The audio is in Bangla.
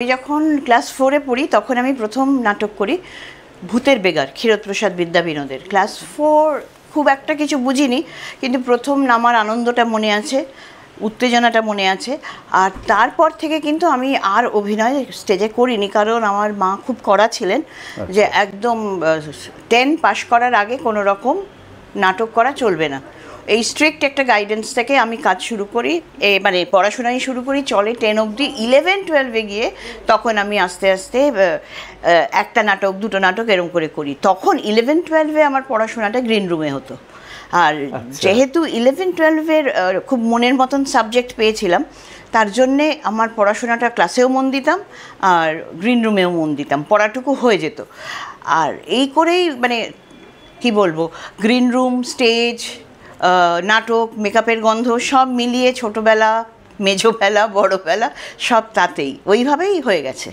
আমি যখন ক্লাস 4-এ পড়ি তখন আমি প্রথম নাটক করি ভূতের বেগার, ক্ষীরোদপ্রসাদ বিদ্যাবিনোদের। ক্লাস 4 খুব একটা কিছু বুঝিনি, কিন্তু প্রথম নামার আনন্দটা মনে আছে, উত্তেজনাটা মনে আছে। আর তারপর থেকে কিন্তু আমি আর অভিনয় স্টেজে করিনি, কারণ আমার মা খুব কড়া ছিলেন যে একদম 10 পাশ করার আগে কোনো রকম নাটক করা চলবে না। এই স্ট্রিক্ট একটা গাইডেন্স থেকে আমি কাজ শুরু করি, মানে পড়াশোনাই শুরু করি, চলে 10 অবধি। 11-12-এ গিয়ে তখন আমি আস্তে আস্তে একটা নাটক, দুটো নাটক এরকম করে করি। তখন 11-12-এ আমার পড়াশোনাটা গ্রিন রুমে হতো। আর যেহেতু 11-12-এর খুব মনের মতন সাবজেক্ট পেয়েছিলাম, তার জন্যে আমার পড়াশোনাটা ক্লাসেও মন দিতাম আর গ্রিন রুমেও মন দিতাম, পড়াটুকু হয়ে যেত। আর এই করেই মানে কি বলবো, গ্রিন রুম, স্টেজ, নাটক, মেকআপের গন্ধ সব মিলিয়ে ছোটোবেলা, মেজোবেলা, বড়োবেলা সব তাতেই ওইভাবেই হয়ে গেছে।